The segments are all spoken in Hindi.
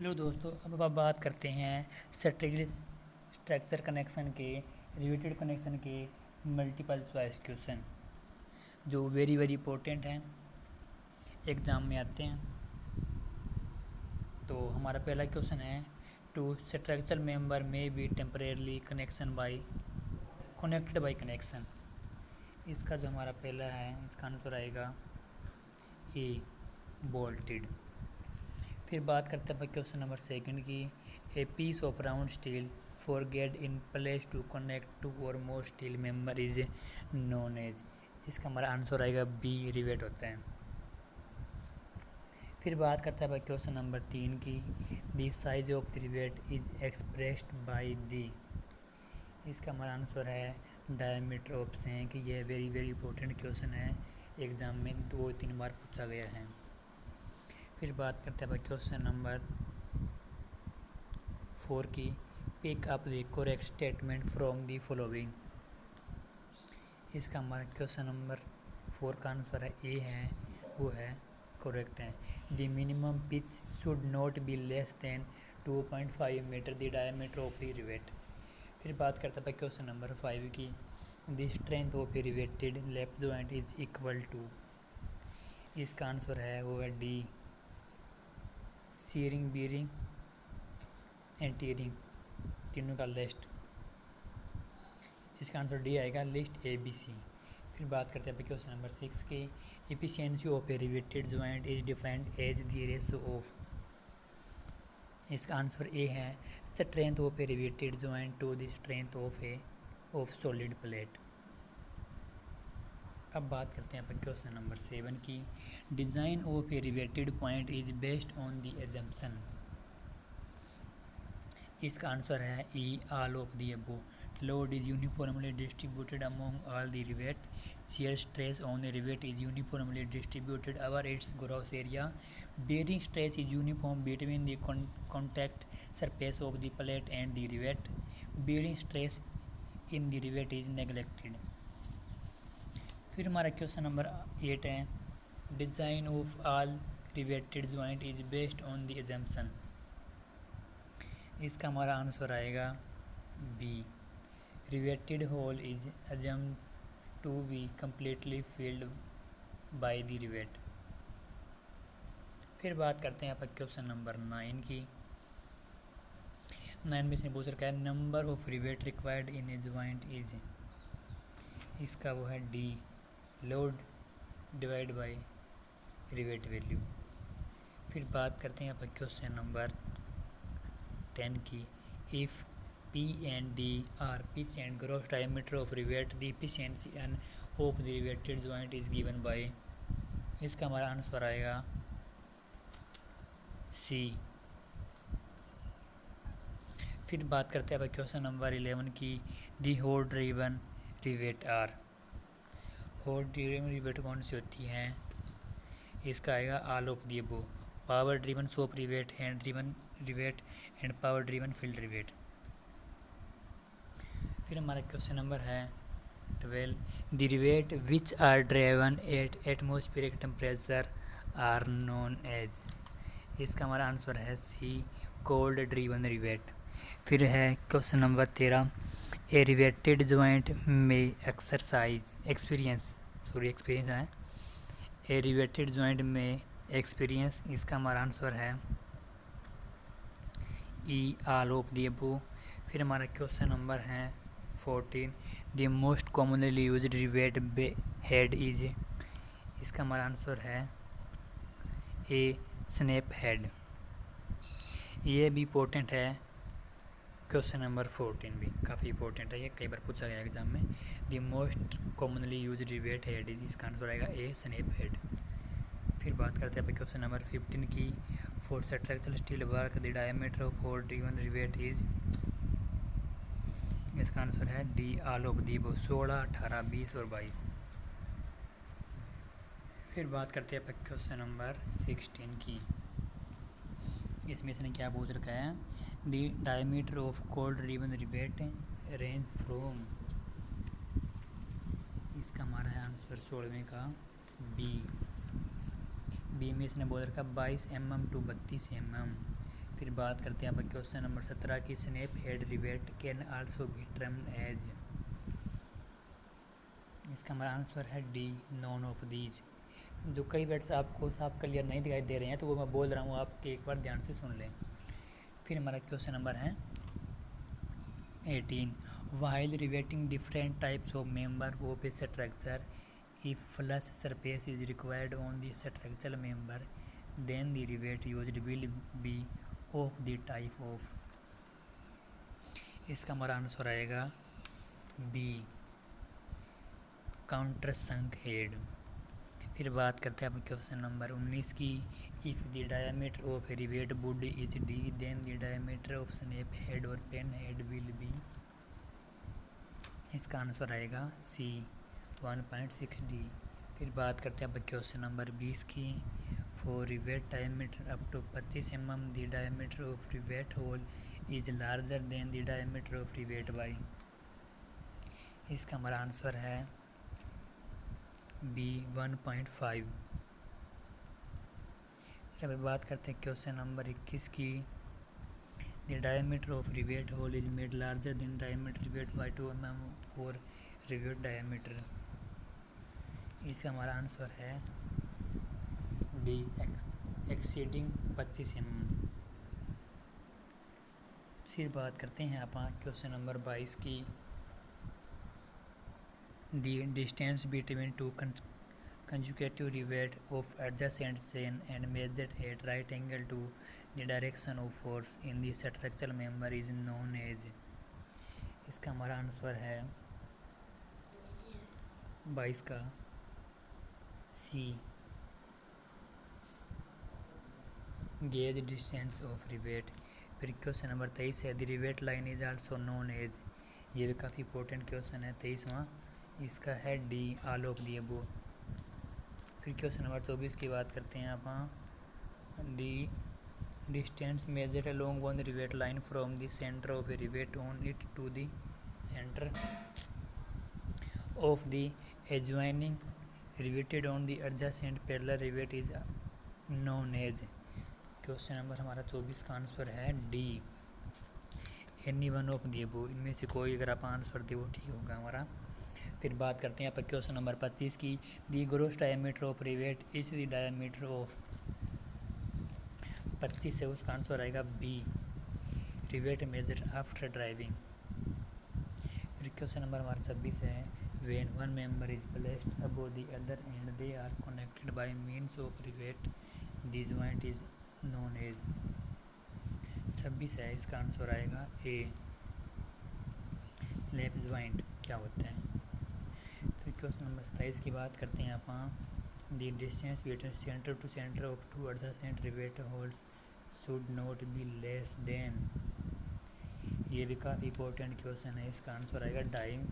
हेलो दोस्तों, अब आप बात करते हैं स्ट्रक्चर कनेक्शन के रिलेटेड कनेक्शन के मल्टीपल चॉइस क्वेश्चन जो वेरी वेरी इंपॉर्टेंट हैं, एग्ज़ाम में आते हैं। तो हमारा पहला क्वेश्चन है, टू स्ट्रक्चर मेंबर में be temporarily connected by connection. इसका जो हमारा पहला है, इसका आंसर आएगा ए, बोल्टेड। फिर बात करते हैं क्वेश्चन नंबर सेकंड की, a piece of round steel forged in place to connect two or more steel member is known as. इसका हमारा आंसर आएगा बी, रिवेट होता है। फिर बात करते हैं क्वेश्चन नंबर 3 की, the size of the rivet is expressed by the. इसका हमारा आंसर है डायमीटर ऑफ सैंक। यह वेरी वेरी इंपॉर्टेंट क्वेश्चन है, एग्ज़ाम में 2-3 बार पूछा गया है। फिर बात करते हैं क्वेश्चन नंबर 4 की, pick up the correct statement from the following. इसका हमारा क्वेश्चन नंबर 4 का आंसर है ए है, वो है करेक्ट है। The minimum pitch should not be less than 2.5 metre the diameter of the rivet. फिर बात करते हैं क्वेश्चन नंबर 5 की, the strength of a riveted left joint is equal to. इसका आंसर है वो है D, shearing, bearing and tearing, तीनों का लिस्ट। इसका आंसर डी आएगा, लिस्ट ए बी सी। फिर बात करते हैं क्वेश्चन नंबर 6 की, efficiency of a riveted joint is defined as the ratio of. इसका आंसर ए है, strength of a riveted joint to the strength of solid plate. अब बात करते हैं क्वेश्चन नंबर 7 की, design of a riveted point is based on the assumption. इसका आंसर है E, all of the above. Load is uniformly distributed among all the rivet. Shear stress on the rivet is uniformly distributed over its gross area. Bearing stress is uniform between the contact surface of the plate and the rivet. Bearing stress in the rivet is neglected. फिर हमारा क्वेश्चन नंबर 8 है, design of all riveted joint is based on the assumption. इसका हमारा आंसर आएगा B, riveted hole is assumed to be completely filled by the rivet. फिर बात करते हैं क्वेश्चन नंबर 9 की। 9 में से पूछ रखा है, number of rivet required in a joint is. इसका वो है D, load divide by rivet value. फिर बात करते हैं क्वेश्चन नंबर 10 की, if P and D are pitch and gross diameter of rivet the efficiency N of the riveted joint is given by. इसका हमारा आंसर आएगा सी। फिर बात करते हैं क्वेश्चन नंबर 11 की, the hole driven rivet are. Hole driven rivet कौन सी होती हैं? इसका आएगा all of the above. Power driven shop rivet, hand driven rivet and power driven field rivet. फिर हमारा क्वेश्चन नंबर है 12, the rivet which are driven at atmospheric temperature are known as. इसका हमारा आंसर है सी, कोल्ड ड्रिवन रिवेट। फिर है क्वेश्चन नंबर 13, ए रिवेटेड जॉइंट में एक्सपीरियंस है ए रिवेटेड जॉइंट में एक्सपीरियंस। इसका हमारा आंसर है E, all of the above. फिर हमारा क्वेश्चन नंबर है 14, the most commonly used rivet head is. इसका हमारा आंसर है ए, स्नैप हेड। ये भी इम्पोर्टेंट है, क्वेश्चन नंबर 14 भी काफ़ी इंपॉर्टेंट है, ये कई बार पूछा गया एग्जाम में। The most commonly used rivet head is, इसका आंसर आएगा ए, स्नैप हेड। फिर बात करते हैं क्वेश्चन नंबर 15 की, for structural steel work the diameter of hole driven rivet is. इसका आंसर है D, all of the above, 16, 18, 20 और 22। फिर बात करते हैं क्वेश्चन नंबर 16 की। इसमें इसने क्या पूछ रखा है, the diameter of cold driven rivet range from. इसका हमारा है आंसर 16वें का बी। बी में इसने बोल रखा 22 mm टू 32 mm। फिर बात करते हैं अब क्वेश्चन नंबर 17 की snap head rivet can also be termed as. इसका हमारा आंसर है डी, नॉन ऑफ दीज। जो कई वर्ड्स आपको साफ क्लियर नहीं दिखाई दे रहे हैं तो वो मैं बोल रहा हूँ, आप एक बार ध्यान से सुन लें। फिर हमारा क्वेश्चन नंबर है 18, while riveting different types of member of a structure, if flush surface is required on the structural member, then the rivet used will be of the type of। इसका हमारा आंसर आएगा बी, काउंटर संक हेड। फिर बात करते हैं अब क्वेश्चन नंबर 19 की, if the diameter of a rivet would is D then the diameter of snap head और पेन हेड विल बी। इसका आंसर आएगा सी, 1.6 डी। फिर बात करते हैं अब क्वेश्चन नंबर 20 की, for rivet diameter up to 25 mm the diameter of rivet hole is larger than the diameter of rivet by. इसका हमारा आंसर है बी, 1.5। फिर अभी बात करते हैं क्वेश्चन नंबर 21 की, the diameter of rivet hole is made larger than diameter rivet by 2 mm for rivet diameter. इसका हमारा आंसर है डी, एक्सीडिंग 25 mm। फिर बात करते हैं अपन क्वेश्चन नंबर 22 की, the distance between two consecutive rivet of adjacent chain and measured at right angle to the direction of force in the structural member is known as। इसका हमारा आंसर है 22 का C, gauge distance of rivet. फिर क्वेश्चन नंबर 23 है, the rivet line is also known as. ये भी काफ़ी इंपॉर्टेंट क्वेश्चन है 23वां। इसका है D, all of the above. फिर क्वेश्चन नंबर 24 की बात करते हैं आप, the distance measure along one rivet line from the centre of a rivet on it to the centre of the adjoining riveted on the adjacent parallel rivet is known as. Question number हमारा 24 का आंसर है D, any one of the above. इनमें से कोई अगर आप आंसर दे वो ठीक होगा हमारा। फिर बात करते हैं आप क्वेश्चन नंबर 25 की, the gross diameter of rivet is the diameter of. 25 से उसका आंसर आएगा B, rivet measure after driving. फिर क्वेश्चन नंबर हमारा 26 है, when one member is placed above the other and they are connected by means of rivet the joint is known as. 26 है, इसका आंसर आएगा ए, लैप जॉइंट क्या होता है। फिर क्वेश्चन नंबर 27 की बात करते हैं आप, the distance between centre to centre of two adjacent rivet holes should not be less than. ये भी काफ़ी इंपॉर्टेंट क्वेश्चन है। इसका आंसर आएगा डाइम,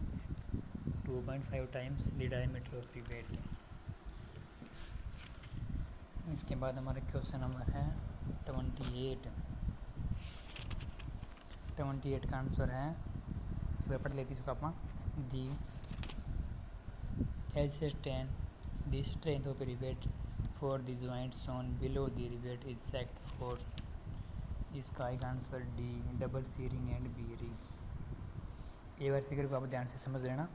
2.5 times the diameter of rivet. इसके बाद हमारा क्वेश्चन नंबर है 28। 28 का आंसर है, पढ़ लेते इसको आप, the as strain the strength of rivet for the joint shown below the rivet is sect for. इसका एक answer D, double shearing and bearing. ये बार फिगर को आप ध्यान से समझ लेना।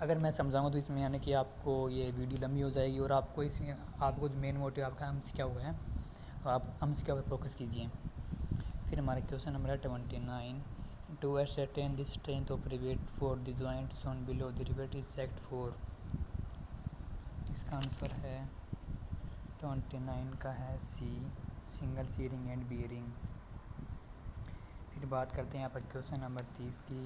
अगर मैं समझाऊंगा तो इसमें यानी कि आपको ये वीडियो लंबी हो जाएगी और आपको इसमें आपको जो मेन मोटिव आपका हमस क्या हुआ है तो आप हमस के ऊपर फोकस कीजिए। फिर हमारा क्वेश्चन नंबर है 29, to ascertain the strength of rivet for the joint shown below the rivet is checked for। इसका आंसर है 29 का है सी, सिंगल सीरिंग एंड बीयरिंग। फिर बात करते हैं यहाँ पर क्वेश्चन नंबर 30 की,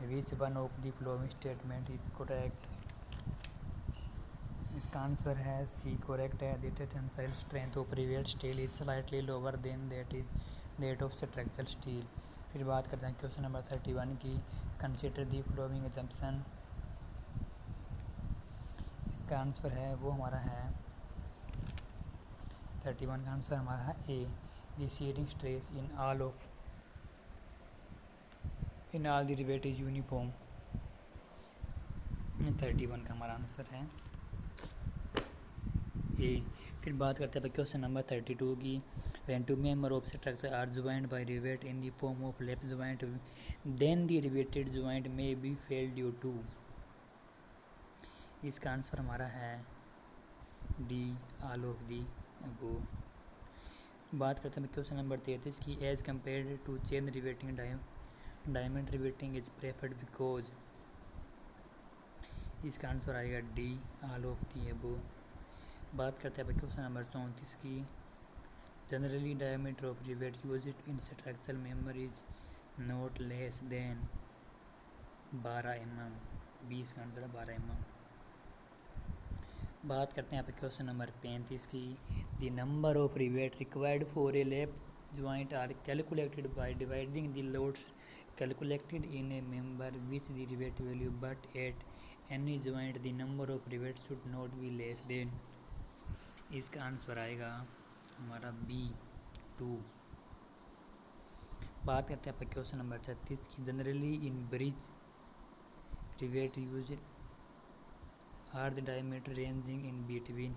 which one of the following statement is correct. इसका आंसर है सी, करेक्ट है। The tensile strength of rivet steel is slightly lower than that of structural steel. फिर बात करते हैं क्वेश्चन नंबर 31 की, कंसीडर दी फॉलोइंग असम्पशन। इसका आंसर है वो हमारा है 31 का आंसर हमारा है A, the shearing stress in all the rivet is uniform. 31 का हमारा आंसर है ए। फिर बात करते हैं क्वेश्चन नंबर 32 की। When two member of structure are joint by rivet in the form of left joint then the riveted joint may be fail due to. इसका आंसर हमारा है D, all of the above. बात करते हैं क्वेश्चन नंबर 33 की। As compare to chain riveting diamond riveting is preferred because. इसका आंसर आएगा D, all of the above. बात करते हैं क्वेश्चन नंबर 34 की। Generally diameter of rivet use in structural member is not less than 12 mm। 20 का आंसर है 12 mm। बात करते हैं यहाँ पे क्वेश्चन नंबर 35 की। The number of rivet required for a left joint are calculated by dividing the loads calculated in a member which the rivet value but at any joint the number of rivet should not be less than. इसका आंसर आएगा हमारा बी, 2। बात करते हैं क्वेश्चन नंबर 36 की। Generally in bridge rivet use are the diameter ranging in between.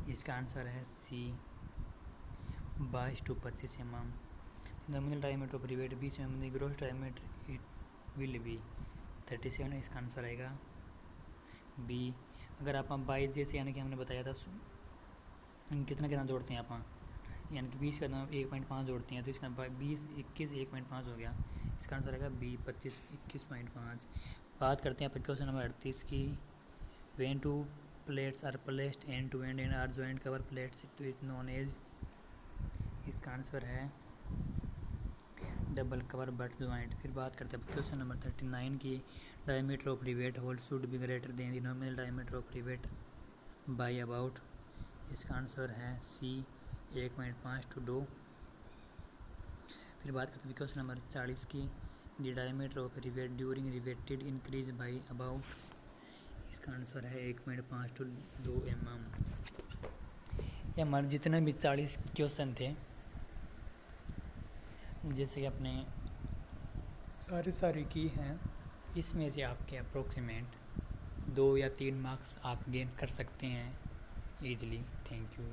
इसका आंसर है C, 22 to 25 mm। Nominal diameter of rivet 20 mm, the gross diameter it will be 37। इसका आंसर आएगा बी। अगर आप 22 जैसे यानी कि हमने बताया था कितना कितना जोड़ते हैं आप, यानी कि 20 का 1.5 जोड़ते हैं, तो इसका 20 21 1.5 हो गया। इसका आंसर आएगा बी, 25 21.5। बात करते हैं क्वेश्चन नंबर 38 की। When two plates are placed end to end are joint cover plates it known as. इसका आंसर है डबल कवर बट ज्वाइंट। फिर बात करते हैं क्वेश्चन नंबर 39 की। Diameter of rivet hole should be greater than the nominal diameter of rivet by about. इसका आंसर है सी, 1.5 to 2। फिर बात करते हैं क्वेश्चन नंबर 40 की। The diameter of rivet during riveted increase by about. इसका आंसर है 1.5 to 2 mm। ये हमारे जितने भी 40 क्वेश्चन थे, जैसे कि अपने सारे की हैं, इसमें से आपके अप्रोक्सीमेट 2 या 3 मार्क्स आप गेन कर सकते हैं ईजिली। Thank you.